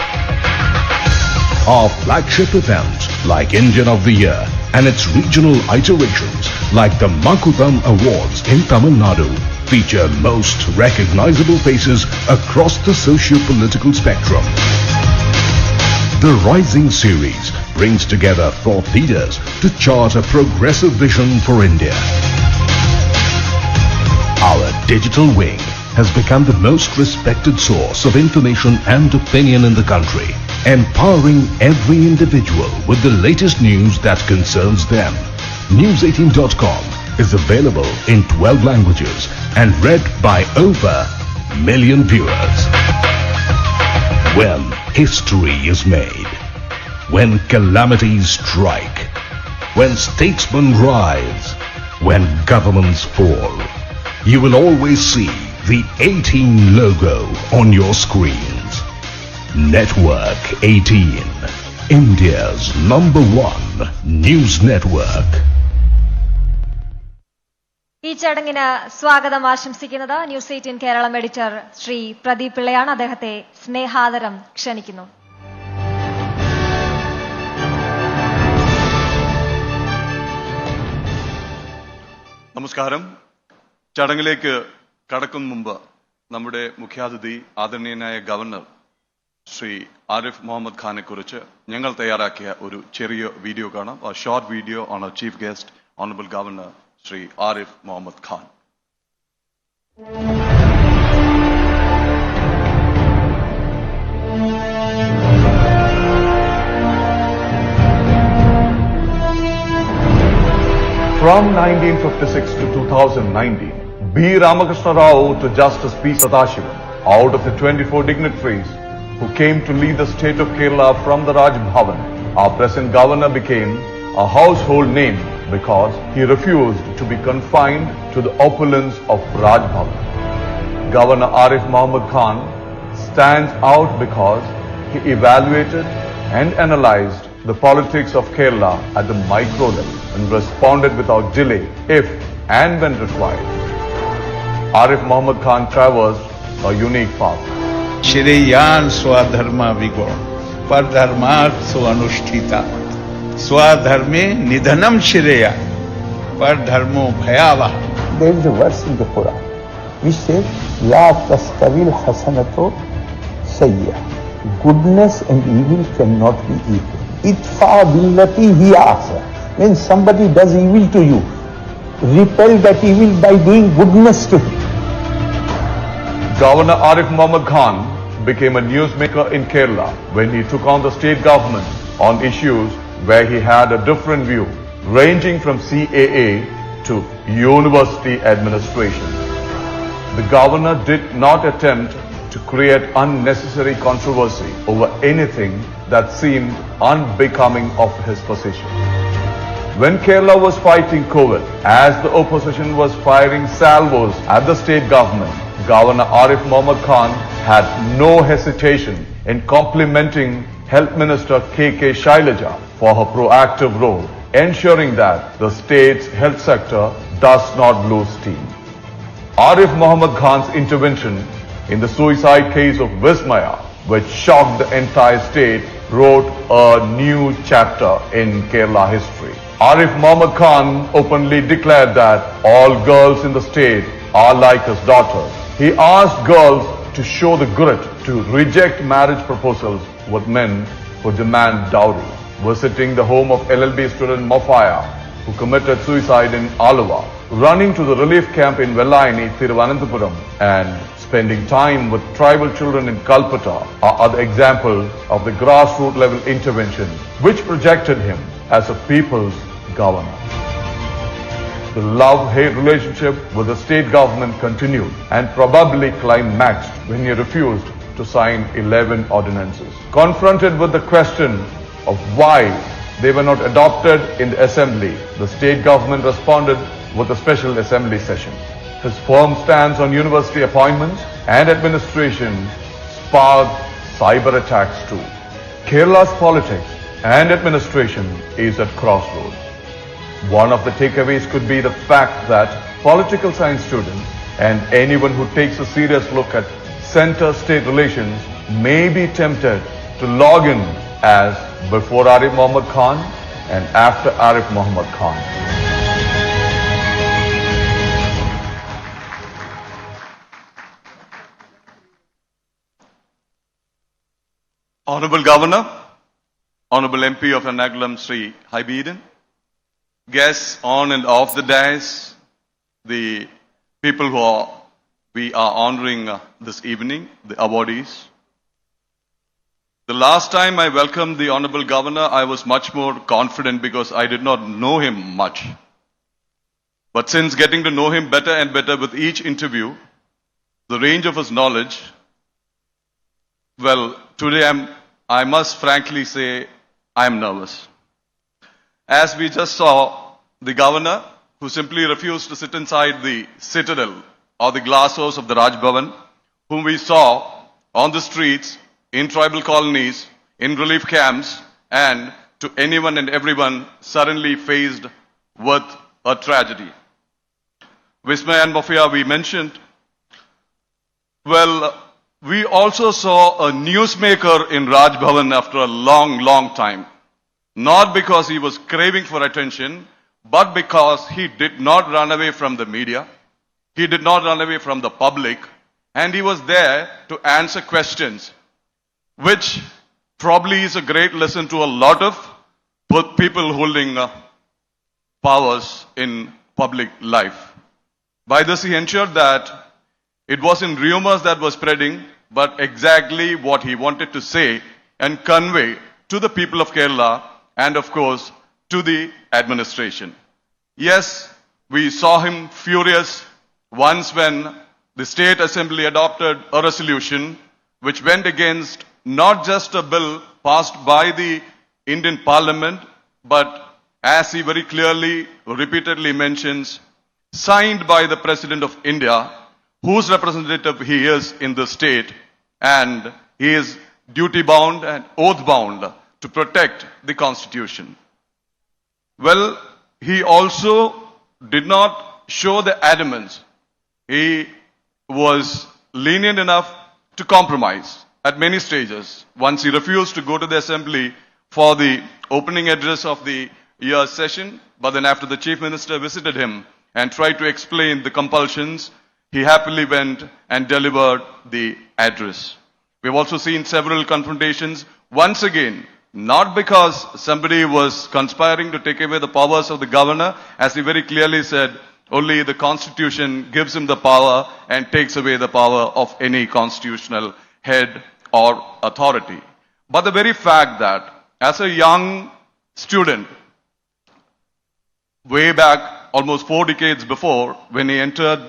Our flagship events like Indian of the Year and its regional iterations like the Makudam Awards in Tamil Nadu feature most recognizable faces across the socio-political spectrum. The Rising series brings together thought leaders to chart a progressive vision for India. Our digital wing has become the most respected source of information and opinion in the country, empowering every individual with the latest news that concerns them. News18.com is available in 12 languages and read by over a million viewers. When history is made, when calamities strike, when statesmen rise, when governments fall, you will always see the 18 logo on your screens. Network 18, India's #1 news network. ഈ ചടങ്ങിന് സ്വാഗതം ആശംസിക്കുന്നത് news 18 Keralam editor Shri Pradeep പിള്ളയാണ്. അദ്ദേഹത്തെ സ്നേഹാദരം ക്ഷണിക്കുന്നു. നമസ്കാരം. ചടങ്ങിലേക്ക് കടക്കും മുമ്പ് നമ്മുടെ മുഖ്യാതിഥി ആദരണീയനായ ഗവർണർ ശ്രീ ആരിഫ് മുഹമ്മദ് ഖാനെ കുറിച്ച് ഞങ്ങൾ തയ്യാറാക്കിയ ഒരു ചെറിയ വീഡിയോ കാണാം. A short video on our chief guest, Honorable Governor Shri Arif Mohammad Khan. From 1956 to 2019, B. Ramakrishna Rao to Justice P. Sadashivam, out of the 24 dignitaries who came to lead the state of Kerala from the Raj Bhavan, our present governor became a household name because he refused to be confined to the opulence of Raj Bhavan. Governor Arif Mohammad Khan stands out because he evaluated and analyzed the politics of Kerala at the micro level and responded without delay if and when required. Arif Mohammad Khan traversed a unique path. श्रेयान् swadharma विगो परधर्मात् स्वनुष्ठिता स्वधर्मे निधनम Shreya परधर्मो भयावह. There is a verse in the Quran which says, La tastavil hasanato sayya. Goodness and evil cannot be equal. Itfa billati hiya ahsan. When somebody does evil to you, repel that evil by doing goodness to him. Governor Arif Muhammad Khan became a newsmaker in Kerala when he took on the state government on issues where he had a different view, ranging from CAA to university administration. The governor did not attempt to create unnecessary controversy over anything that seemed unbecoming of his position. When Kerala was fighting COVID, as the opposition was firing salvos at the state government, Governor Arif Muhammad Khan had no hesitation in complimenting Health Minister K.K. Shailaja for her proactive role, ensuring that the state's health sector does not lose steam. Arif Muhammad Khan's intervention in the suicide case of Vismaya, which shocked the entire state, wrote a new chapter in Kerala history. Arif Muhammad Khan openly declared that all girls in the state are like his daughters. He asked girls to show the grit to reject marriage proposals with men who demand dowry. Visiting the home of LLB student Mofaya, who committed suicide in Aluva, running to the relief camp in Vellaini, Thiruvananthapuram, and spending time with tribal children in Calcutta are other examples of the grassroots level intervention which projected him as a people's governor. The love-hate relationship with the state government continued and probably climaxed when he refused to sign 11 ordinances. Confronted with the question of why they were not adopted in the assembly, the state government responded with a special assembly session. His firm stance on university appointments and administration sparked cyber attacks too. Kerala's politics and administration is at crossroads. One of the takeaways could be the fact that political science students and anyone who takes a serious look at center-state relations may be tempted to log in as before Arif Muhammad Khan and after Arif Muhammad Khan. Honorable Governor, Honorable MP of Ernakulam Sri Hybeden, guests on and off the dais, the people who we are honoring this evening, the awardees. The last time I welcomed the Honorable Governor, I was much more confident because I did not know him much. But since getting to know him better and better with each interview, the range of his knowledge, well, today I must frankly say I am nervous. As we just saw, the governor, who simply refused to sit inside the citadel or the glass house of the Raj Bhavan, whom we saw on the streets, in tribal colonies, in relief camps, and to anyone and everyone suddenly faced with a tragedy. Vismaya and Mofia we mentioned. Well, we also saw a newsmaker in Raj Bhavan after a long, long time. Not because he was craving for attention, but because he did not run away from the media. He did not run away from the public. And he was there to answer questions, which probably is a great lesson to a lot of people holding powers in public life. By this, he ensured that it wasn't rumors that were spreading, but exactly what he wanted to say and convey to the people of Kerala and, of course, to the administration. Yes, we saw him furious once when the State Assembly adopted a resolution which went against not just a bill passed by the Indian Parliament, but as he very clearly, repeatedly mentions, signed by the President of India, whose representative he is in the state, and he is duty-bound and oath-bound to protect the Constitution. Well, he also did not show the adamance. He was lenient enough to compromise at many stages. Once he refused to go to the assembly for the opening address of the year's session, but then after the chief minister visited him and tried to explain the compulsions, he happily went and delivered the address. We've also seen several confrontations, once again, not because somebody was conspiring to take away the powers of the governor, as he very clearly said, only the constitution gives him the power and takes away the power of any constitutional head or authority. But the very fact that as a young student, way back almost 4 decades before, when he entered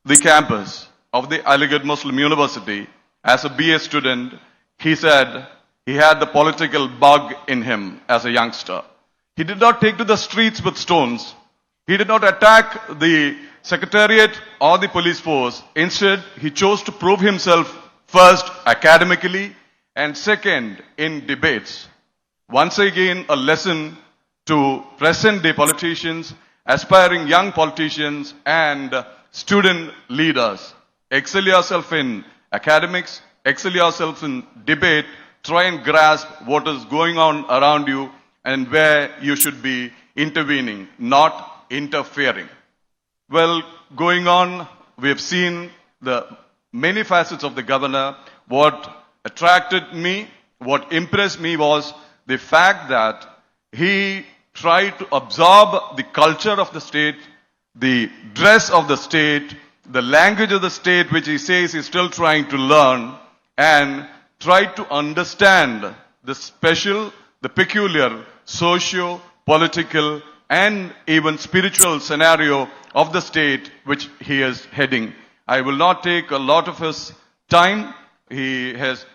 the campus of the Aligarh Muslim University as a BA student, he said he had the political bug in him as a youngster. He did not take to the streets with stones. He did not attack the secretariat or the police force. Instead, he chose to prove himself first academically and second in debates. Once again, a lesson to present-day politicians, aspiring young politicians and student leaders. Excel yourself in academics, excel yourself in debate, try and grasp what is going on around you and where you should be intervening, not interfering. Well, going on, we have seen the many facets of the governor. What attracted me, what impressed me was the fact that he tried to absorb the culture of the state, the dress of the state, the language of the state, which he says he's still trying to learn, and try to understand the special, the peculiar socio-political and even spiritual scenario of the state which he is heading. I will not take a lot of his time. He has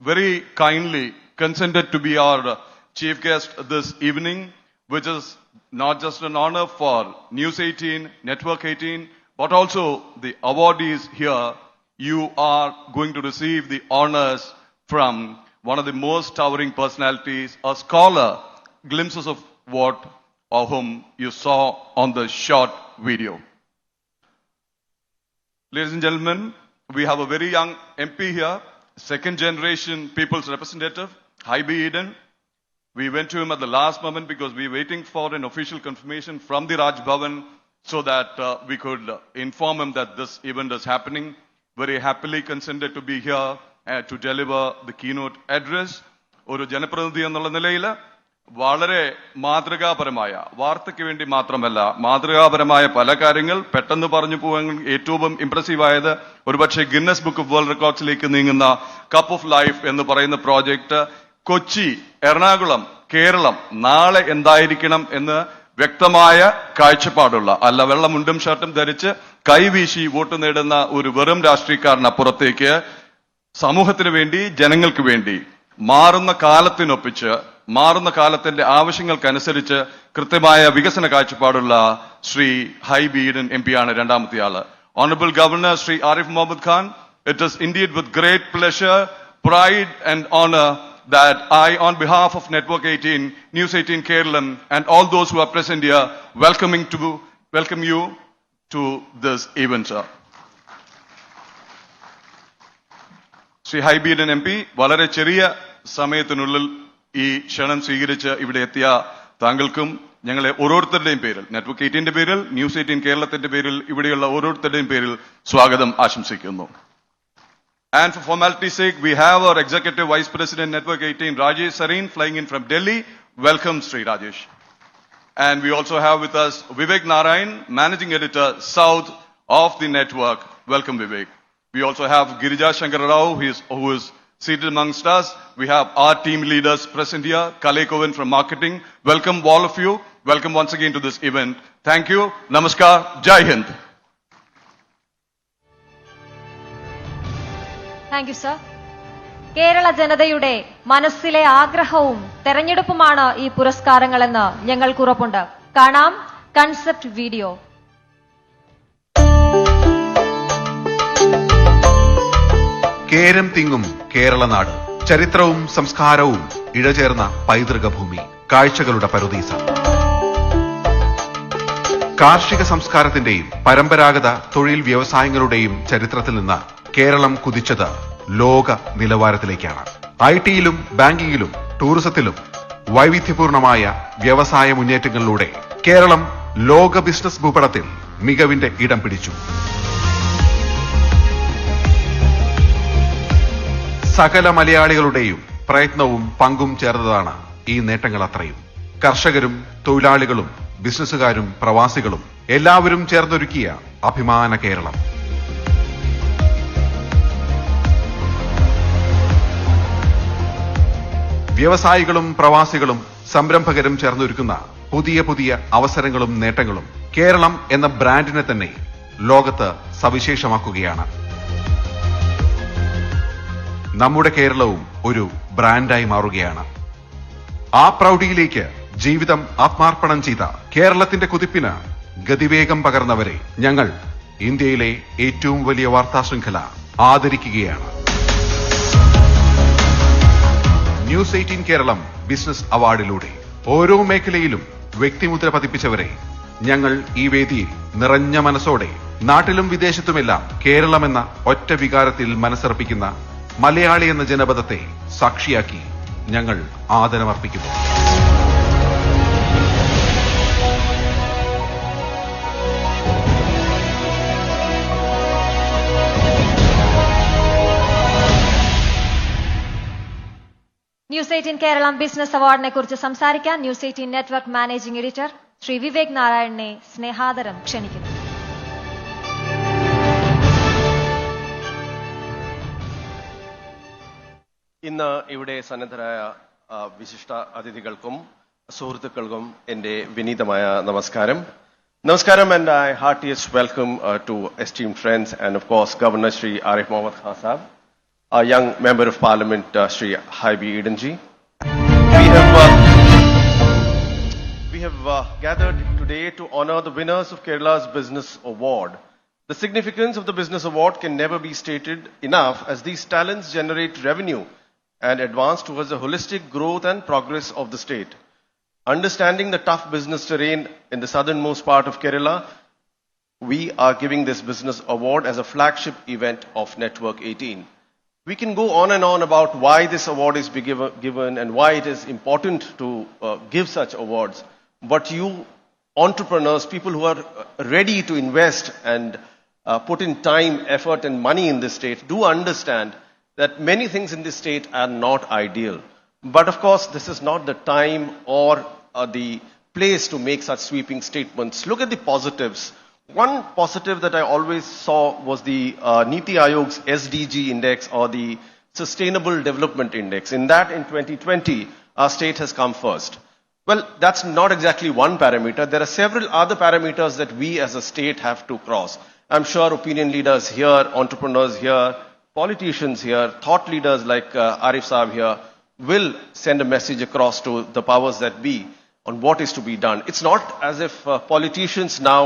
very kindly consented to be our chief guest this evening, which is not just an honor for News 18, Network 18, but also the awardees here. You are going to receive the honors from one of the most towering personalities, a scholar, glimpses of what or whom you saw on the short video. Ladies and gentlemen, we have a very young MP here, second generation people's representative, Haibi Eden. We went to him at the last moment because we were waiting for an official confirmation from the Raj Bhavan so that we could inform him that this event is happening. Very happily consented to be here to deliver the keynote address. ഒരു ജനപ്രതിനിധി എന്നുള്ള നിലയിൽ വളരെ മാതൃകാപരമായ, വാർത്തയ്ക്ക് വേണ്ടി മാത്രമല്ല, മാതൃകാപരമായ പല കാര്യങ്ങൾ പെട്ടെന്ന് പറഞ്ഞു പോകാൻ ഏറ്റവും ഇംപ്രസീവായത് ഒരുപക്ഷെ ഗിന്നസ് ബുക്ക് ഓഫ് വേൾഡ് റെക്കോർഡ്സിലേക്ക് നീങ്ങുന്ന കപ്പ് ഓഫ് ലൈഫ് എന്ന് പറയുന്ന പ്രോജക്റ്റ് കൊച്ചി, എറണാകുളം, കേരളം നാളെ എന്തായിരിക്കണം എന്ന് വ്യക്തമായ കാഴ്ചപ്പാടുള്ള, അല്ല വെള്ള മുണ്ടും ഷർട്ടും ധരിച്ച് കൈവീശി വോട്ട് നേടുന്ന ഒരു വെറും രാഷ്ട്രീയക്കാരനപ്പുറത്തേക്ക് സമൂഹത്തിന് വേണ്ടി, ജനങ്ങൾക്ക് വേണ്ടി മാറുന്ന കാലത്തിനൊപ്പിച്ച്, മാറുന്ന കാലത്തിന്റെ ആവശ്യങ്ങൾക്കനുസരിച്ച് കൃത്യമായ വികസന കാഴ്ചപ്പാടുള്ള ശ്രീ ഹൈബി ഈഡൻ എം പി ആണ് രണ്ടാമത്തെ ആള്. Honorable Governor Sri Arif Mohammad Khan, it is indeed with great pleasure, pride and honor that I, on behalf of Network 18, News 18 Kerala, and all those who are present here, welcome you to this event, sir. Sri Haibi Eden MP, വളരെ ചെറിയ സമയത്തിനുള്ളിൽ ഈ ക്ഷണം സ്വീകരിച്ച് ഇവിടെ എത്തിയ താങ്കൾക്കും ഞങ്ങളെ ഓരോരുത്തരുടെയും പേരിൽ, നെറ്റ്വർക്ക് 18ന്റെ പേരിൽ, ന്യൂസ് 18 കേരളത്തിന്റെ പേരിൽ, ഇവിടെയുള്ള ഓരോരുത്തരുടെയും പേരിൽ സ്വാഗതം ആശംസിക്കുന്നു. And for formality's sake, we have our Executive Vice President, Network 18, Rajesh Sareen, flying in from Delhi. Welcome, Sri Rajesh. And we also have with us Vivek Narayan, Managing Editor, South of the network. Welcome, Vivek. We also have Girija Shankar Rao, who is seated amongst us. We have our team leaders present here, Kalay Kovan from Marketing. Welcome, all of you. Welcome once again to this event. Thank you. Namaskar. Jai Hind. Thank you sir. Kerala ജനതയുടെ മനസ്സിലെ ആഗ്രഹവും തെരഞ്ഞെടുപ്പുമാണ് ഈ പുരസ്കാരങ്ങളെന്ന് ഞങ്ങൾക്ക് ഉറപ്പുണ്ട്. കാണാം concept video. കേരം തിങ്ങും കേരളനാട്, ചരിത്രവും സംസ്കാരവും ഇഴചേർന്ന പൈതൃക ഭൂമി, കാഴ്ചകളുടെ പറുദീസ. കാർഷിക സംസ്കാരത്തിന്റെയും പരമ്പരാഗത തൊഴിൽ വ്യവസായങ്ങളുടെയും ചരിത്രത്തിൽ നിന്ന് കേരളം കുതിച്ചത് ലോക നിലവാരത്തിലേക്കാണ്. IT-യിലും ബാങ്കിങ്ങിലും ടൂറിസത്തിലും വൈവിധ്യപൂർണമായ വ്യവസായ മുന്നേറ്റങ്ങളിലൂടെ കേരളം ലോക ബിസിനസ് ഭൂപടത്തിൽ മികവിന്റെ ഇടം പിടിച്ചു. സകല മലയാളികളുടെയും പ്രയത്നവും പങ്കും ചേർന്നതാണ് ഈ നേട്ടങ്ങൾ അത്രയും. കർഷകരും തൊഴിലാളികളും ബിസിനസ്സുകാരും പ്രവാസികളും എല്ലാവരും ചേർന്നൊരുക്കിയ അഭിമാന കേരളം. വ്യവസായികളും പ്രവാസികളും സംരംഭകരും ചേർന്നൊരുക്കുന്ന പുതിയ പുതിയ അവസരങ്ങളും നേട്ടങ്ങളും കേരളം എന്ന ബ്രാൻഡിനെ തന്നെ ലോകത്ത് സവിശേഷമാക്കുകയാണ്. നമ്മുടെ കേരളവും ഒരു ബ്രാൻഡായി മാറുകയാണ്. ആ പ്രൗഢിയിലേക്ക് ജീവിതം ആത്മാർപ്പണം ചെയ്ത കേരളത്തിന്റെ കുതിപ്പിന് ഗതിവേഗം പകർന്നവരെ ഞങ്ങൾ ഇന്ത്യയിലെ ഏറ്റവും വലിയ വാർത്താ ശൃംഖല ആദരിക്കുകയാണ്. ന്യൂസ് 18 കേരളം ബിസിനസ് അവാർഡിലൂടെ ഓരോ മേഖലയിലും വ്യക്തിമുദ്ര പതിപ്പിച്ചവരെ ഞങ്ങൾ ഈ വേദിയിൽ നിറഞ്ഞ മനസ്സോടെ നാട്ടിലും വിദേശത്തുമെല്ലാം കേരളമെന്ന ഒറ്റ വികാരത്തിൽ മനസ്സർപ്പിക്കുന്ന മലയാളി എന്ന ജനപദത്തെ സാക്ഷിയാക്കി ഞങ്ങൾ ആദരമർപ്പിക്കുന്നു. ന്യൂസ് 18 കേരളം ബിസിനസ് അവാർഡിനെ കുറിച്ച് സംസാരിക്കാൻ News 18 network managing editor Shri Vivek നാരായണനെ സ്നേഹാദരം ക്ഷണിക്കുന്നു. ഇന്ന് ഇവിടെ സന്നദ്ധരായ വിശിഷ്ട അതിഥികൾക്കും സുഹൃത്തുക്കൾക്കും എൻ്റെ വിനീതമായ നമസ്കാരം. And I heartiest welcome to esteemed friends and of course Governor Shri Arif Mohammad Khan Sahab, a young Member of Parliament Shri Haibi Edenji. We have gathered today to honor the winners of Kerala's Business Award. The significance of the Business Award can never be stated enough, as these talents generate revenue and advance towards the holistic growth and progress of the state. Understanding the tough business terrain in the southernmost part of Kerala, we are giving this Business Award as a flagship event of Network 18. We can go on and on about why this award is given and why it is important to give such awards. But you entrepreneurs, people who are ready to invest and put in time, effort and money in this state, do understand that many things in this state are not ideal. But of course, this is not the time or the place to make such sweeping statements. Look at the positives. One positive that I always saw was the Niti Ayog's SDG index, or the Sustainable Development Index. In that, in 2020, our state has come first. Well, that's not exactly one parameter. There are several other parameters that we as a state have to cross. I'm sure opinion leaders here, entrepreneurs here, politicians here, thought leaders like Arif Saab here will send a message across to the powers that be on what is to be done. It's not as if politicians now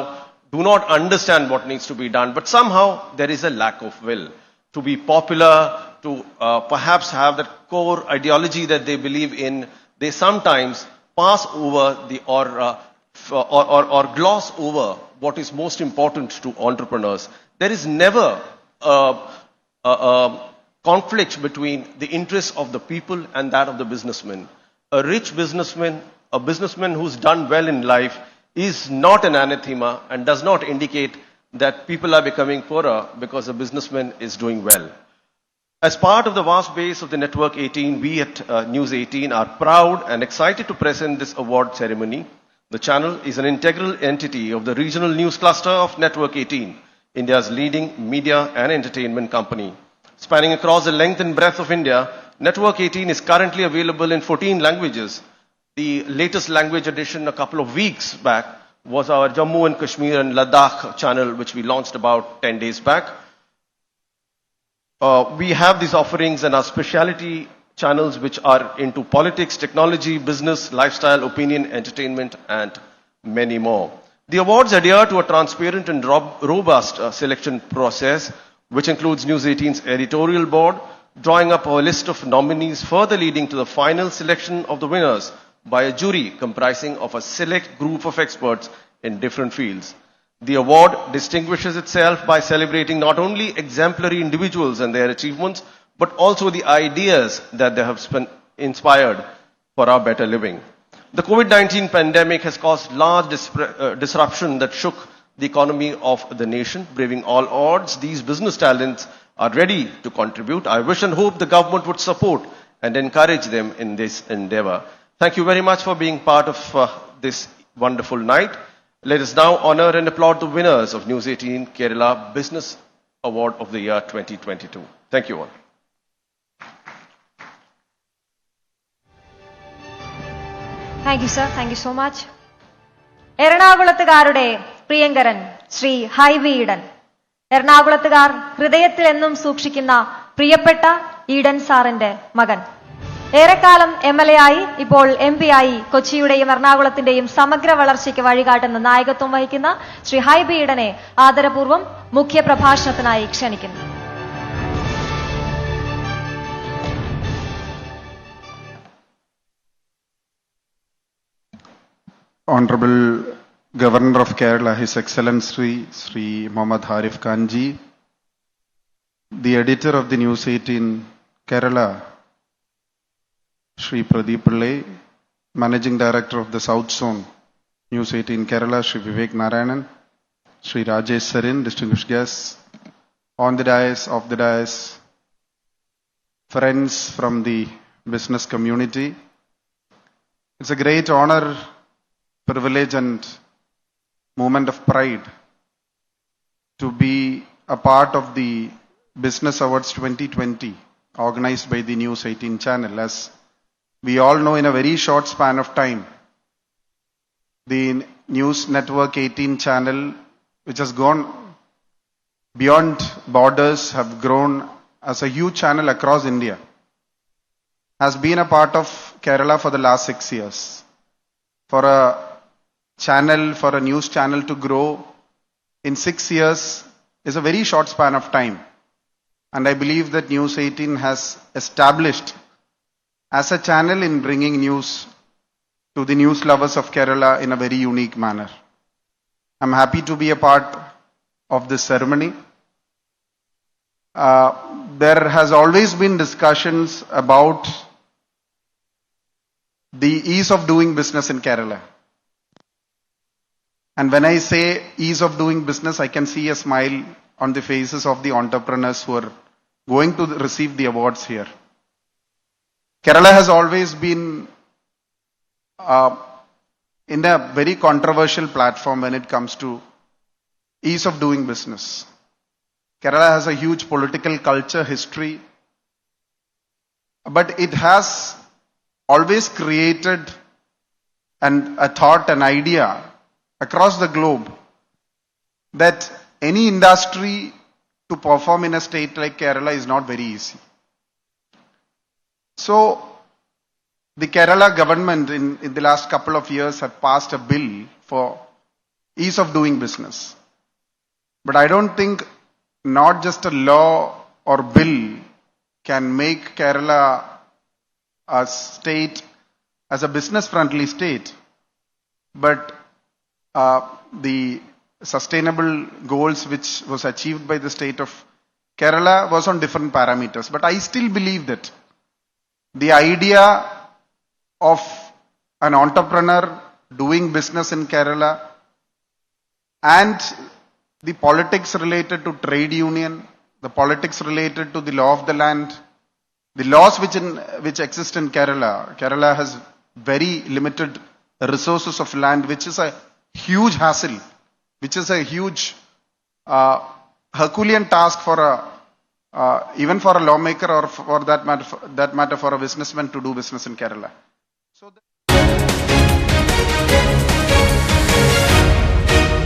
do not understand what needs to be done, but somehow there is a lack of will to be popular, to perhaps have that core ideology that they believe in. They sometimes pass over or gloss over what is most important to entrepreneurs. There is never conflict between the interests of the people and that of the businessman. A rich businessman, a businessman who's done well in life, is not an anathema and does not indicate that people are becoming poorer because a businessman is doing well. As part of the vast base of the Network 18, we at News 18 are proud and excited to present this award ceremony. The channel is an integral entity of the regional news cluster of Network 18, India's leading media and entertainment company. Spanning across the length and breadth of India, Network 18 is currently available in 14 languages. The latest language addition a couple of weeks back was our Jammu and Kashmir and Ladakh channel, which we launched about 10 days back. We have these offerings and our specialty channels which are into politics, technology, business, lifestyle, opinion, entertainment, and many more. The awards adhere to a transparent and robust selection process, which includes News 18's editorial board, drawing up a list of nominees, further leading to the final selection of the winners by a jury comprising of a select group of experts in different fields. The award distinguishes itself by celebrating not only exemplary individuals and their achievements, but also the ideas that they have inspired for our better living. The COVID-19 pandemic has caused large disruption that shook the economy of the nation. Braving all odds, these business talents are ready to contribute. I wish and hope the government would support and encourage them in this endeavor. Thank you very much for being part of this wonderful night. Let us now honor and applaud the winners of News 18 Kerala Business Award of the Year 2022. Thank you all. Thank you sir, thank you so much. എറണാകുളത്തുകാരുടെ പ്രിയങ്കരൻ ശ്രീ ഹൈബി ഈഡൻ. എറണാകുളത്തുകാർ ഹൃദയത്തിൽ എന്നും സൂക്ഷിക്കുന്ന പ്രിയപ്പെട്ട ഈഡൻ സാറിന്റെ മകൻ. ഏറെക്കാലം MLA ആയി ഇപ്പോൾ MP ആയി കൊച്ചിയുടെയും എറണാകുളത്തിന്റെയും സമഗ്ര വളർച്ചയ്ക്ക് വഴികാട്ടുന്ന നായകത്വം വഹിക്കുന്ന ശ്രീ ഹൈബി ഈഡനെ ആദരപൂർവ്വം മുഖ്യ പ്രഭാഷണത്തിനായി ക്ഷണിക്കുന്നു. Honorable Governor of Kerala, His Excellency Sri Mohammad Arif Khanji, the editor of the News 18 Kerala, Sri Pradeep Pillai, Managing Director of the South Zone, News 18 Kerala, Sri Vivek Narayanan, Sri Rajesh Sarin, distinguished guests, on the dais, off the dais, friends from the business community. It's a great honor, privilege and moment of pride to be a part of the Business Awards 2020 organized by the News 18 channel. As we all know, in a very short span of time, the News Network 18 channel, which has gone beyond borders, have grown as a huge channel across India, has been a part of Kerala for the last 6 years. For a channel, for a news channel to grow in 6 years is a very short span of time. And I believe that News 18 has established as a channel in bringing news to the news lovers of Kerala in a very unique manner. I'm happy to be a part of this ceremony. There has always been discussions about the ease of doing business in Kerala. And when I say ease of doing business, I can see a smile on the faces of the entrepreneurs who are going to receive the awards here. Kerala has always been in a very controversial platform when it comes to ease of doing business. Kerala has a huge political culture, history, but it has always created a thought, an idea across the globe that any industry to perform in a state like Kerala is not very easy. So the Kerala government in the last couple of years have passed a bill for ease of doing business. But I don't think not just a law or bill can make Kerala a state as a business friendly state, but the sustainable goals which was achieved by the state of Kerala was on different parameters. But I still believe that the idea of an entrepreneur doing business in Kerala and the politics related to trade union, the politics related to the law of the land, the laws which exist in Kerala. Kerala has very limited resources of land, which is a huge hassle, which is a huge Herculean task for even for a lawmaker or for that matter for a businessman to do business in Kerala. So